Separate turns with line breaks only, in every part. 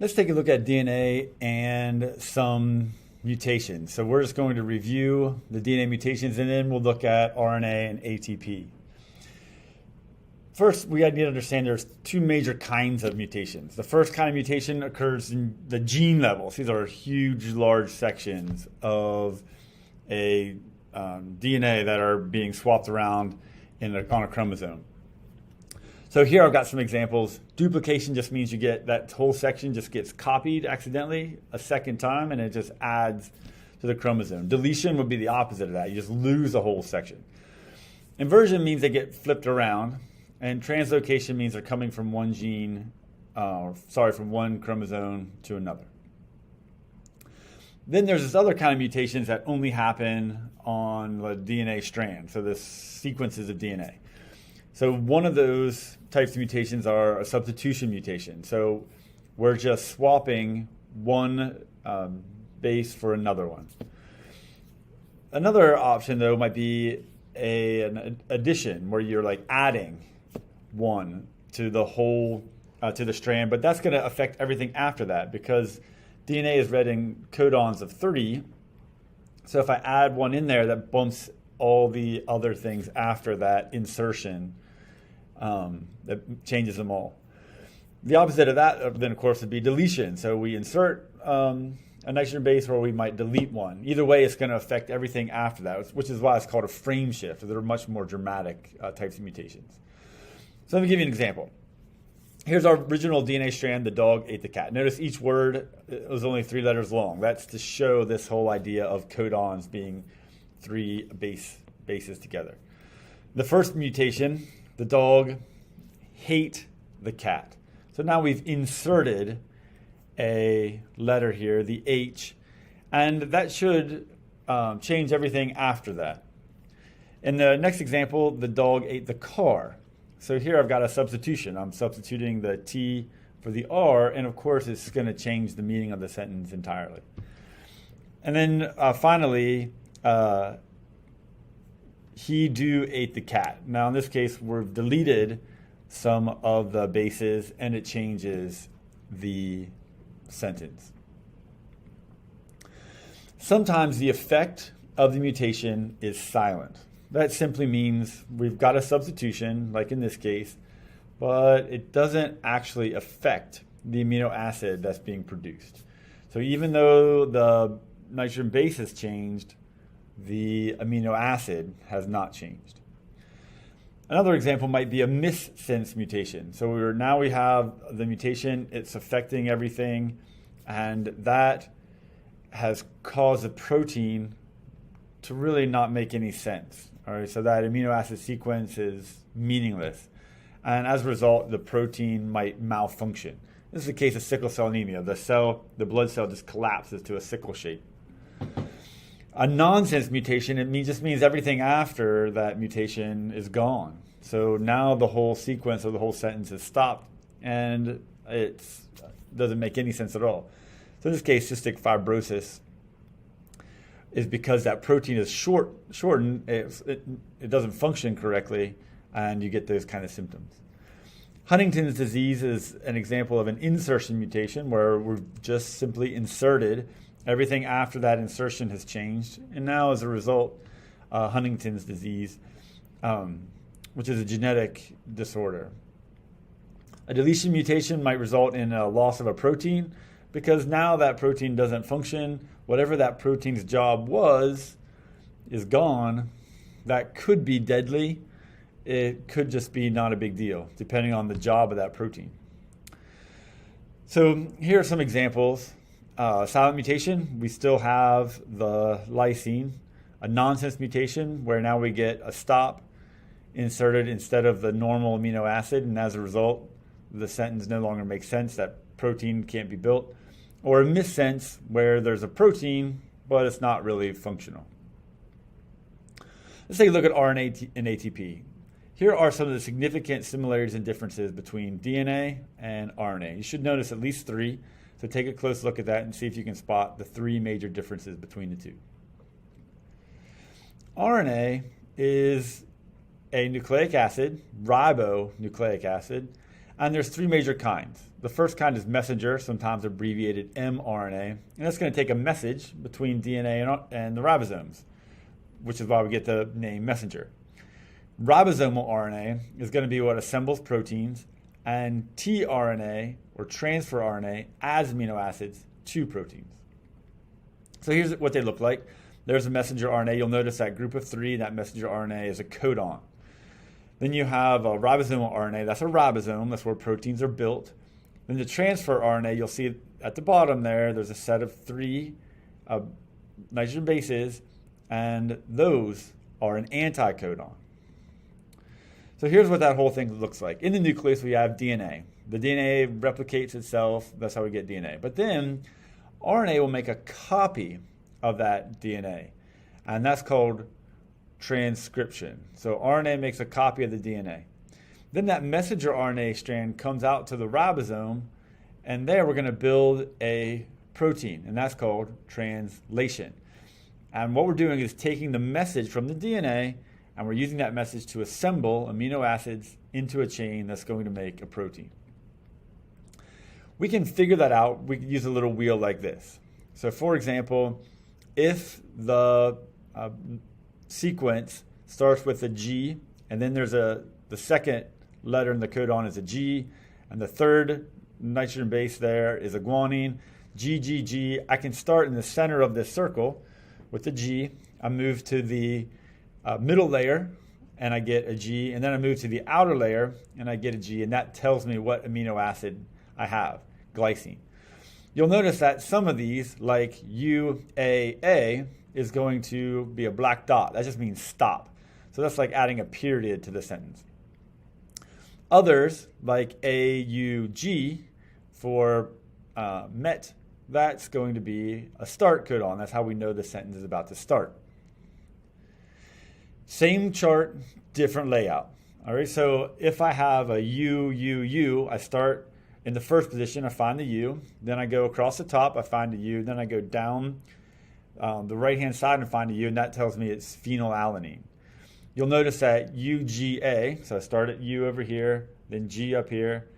Let's take a look at DNA and some mutations. So we're just going to review the DNA mutations, and then we'll look at RNA and ATP. First, we need to understand there's two major kinds of mutations. The first kind of mutation occurs in the gene levels. These are huge, large sections of a DNA that are being swapped around on a chromosome. So here I've got some examples. Duplication just means you get that whole section just gets copied accidentally a second time, and it just adds to the chromosome. Deletion would be the opposite of that. You just lose a whole section. Inversion means they get flipped around, and translocation means they're coming from one gene, from one chromosome to another. Then there's this other kind of mutations that only happen on the DNA strand, so the sequences of DNA. So one of those types of mutations are a substitution mutation. So we're just swapping one base for another one. Another option, though, might be an addition, where you're like adding one to the whole to the strand, but that's going to affect everything after that because DNA is read in codons of 30. So if I add one in there, that bumps all the other things after that insertion. That changes them all. The opposite of that, then, of course, would be deletion. So we insert a nitrogen base, or we might delete one. Either way, it's going to affect everything after that, which is why it's called a frame shift. They're much more dramatic types of mutations. So let me give you an example. Here's our original DNA strand, the dog ate the cat. Notice each word was only 3 letters long. That's to show this whole idea of codons being 3 bases together. The first mutation, the dog hate the cat. So now we've inserted a letter here, the H, and that should change everything after that. In the next example, the dog ate the car. So here I've got a substitution. I'm substituting the T for the R, and of course it's going to change the meaning of the sentence entirely. And then finally, he do ate the cat. Now in this case, we've deleted some of the bases, and it changes the sentence. Sometimes the effect of the mutation is silent. That simply means we've got a substitution, like in this case, but it doesn't actually affect the amino acid that's being produced. So even though the nitrogen base has changed, the amino acid has not changed. Another example might be a missense mutation. So now we have the mutation, it's affecting everything, and that has caused the protein to really not make any sense. All right, so that amino acid sequence is meaningless. And as a result, the protein might malfunction. This is the case of sickle cell anemia. The blood cell just collapses to a sickle shape. A nonsense mutation, just means everything after that mutation is gone. So now the whole sequence or the whole sentence is stopped, and it doesn't make any sense at all. So in this case, cystic fibrosis is because that protein is shortened, it doesn't function correctly, and you get those kind of symptoms. Huntington's disease is an example of an insertion mutation where we've just simply inserted. Everything after that insertion has changed, and now as a result, Huntington's disease, which is a genetic disorder. A deletion mutation might result in a loss of a protein because now that protein doesn't function. Whatever that protein's job was is gone. That could be deadly. It could just be not a big deal, depending on the job of that protein. So here are some examples. Silent mutation, we still have the lysine. A nonsense mutation, where now we get a stop inserted instead of the normal amino acid, and as a result, the sentence no longer makes sense. That protein can't be built. Or a missense, where there's a protein, but it's not really functional. Let's take a look at RNA and ATP. Here are some of the significant similarities and differences between DNA and RNA. You should notice at least 3. So take a close look at that and see if you can spot the 3 major differences between the two. RNA is a nucleic acid, ribonucleic acid, And there's three major kinds. The first kind is messenger, sometimes abbreviated mRNA, and that's going to take a message between DNA and the ribosomes, which is why we get the name messenger. Ribosomal RNA is going to be what assembles proteins, and tRNA, or transfer RNA, adds amino acids to proteins. So here's what they look like. There's a messenger RNA. You'll notice that group of three, that messenger RNA is a codon. Then you have a ribosomal RNA. That's a ribosome. That's where proteins are built. Then the transfer RNA, you'll see at the bottom there's a set of three nitrogen bases, and those are an anticodon. So here's what that whole thing looks like. In the nucleus, we have DNA. The DNA replicates itself. That's how we get DNA. But then RNA will make a copy of that DNA, and that's called transcription. So RNA makes a copy of the DNA. Then that messenger RNA strand comes out to the ribosome, and there we're going to build a protein, and that's called translation. And what we're doing is taking the message from the DNA, and we're using that message to assemble amino acids into a chain that's going to make a protein. We can figure that out. We can use a little wheel like this. So for example, if the sequence starts with a G, and then there's the second letter in the codon is a G, and the third nitrogen base there is a guanine, GGG. I can start in the center of this circle with the G. I move to the middle layer, and I get a G, and then I move to the outer layer, and I get a G, and that tells me what amino acid I have, glycine. You'll notice that some of these, like UAA, is going to be a black dot. That just means stop. So that's like adding a period to the sentence. Others, like AUG for met, that's going to be a start codon. That's how we know the sentence is about to start. Same chart, different layout. All right, so if I have a U, I start in the first position, I find the U, then I go across the top, I find a U, then I go down the right-hand side and find a U, and that tells me it's phenylalanine. You'll notice that UGA, so I start at U over here, then G up here,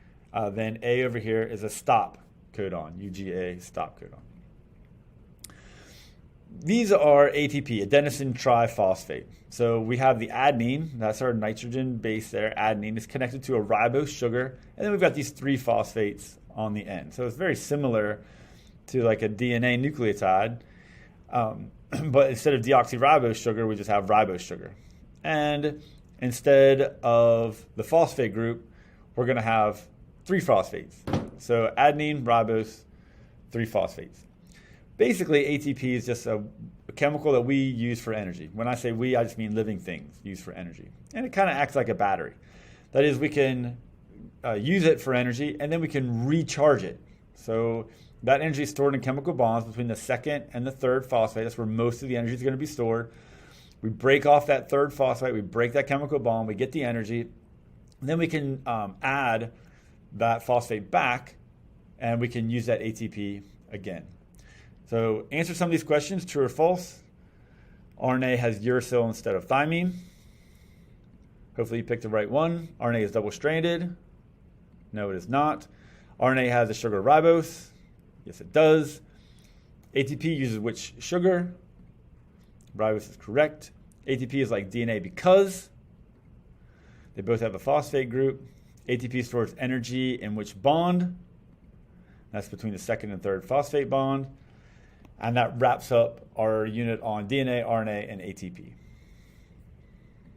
then A over here is a stop codon, UGA stop codon. These are ATP, adenosine triphosphate. So we have the adenine, that's our nitrogen base there. Adenine is connected to a ribose sugar, and then we've got these three phosphates on the end. So it's very similar to like a DNA nucleotide, but instead of deoxyribose sugar, we just have ribose sugar. And instead of the phosphate group, we're going to have three phosphates. So adenine, ribose, three phosphates. Basically, ATP is just a chemical that we use for energy. When I say we, I just mean living things used for energy. And it kind of acts like a battery. That is, we can use it for energy, and then we can recharge it. So that energy is stored in chemical bonds between the second and the third phosphate. That's where most of the energy is going to be stored. We break off that third phosphate. We break that chemical bond. We get the energy. And then we can add that phosphate back, and we can use that ATP again. So answer some of these questions, true or false. RNA has uracil instead of thymine. Hopefully you picked the right one. RNA is double-stranded. No, it is not. RNA has a sugar ribose. Yes, it does. ATP uses which sugar? Ribose is correct. ATP is like DNA because they both have a phosphate group. ATP stores energy in which bond? That's between the second and third phosphate bond. And that wraps up our unit on DNA, RNA, and ATP.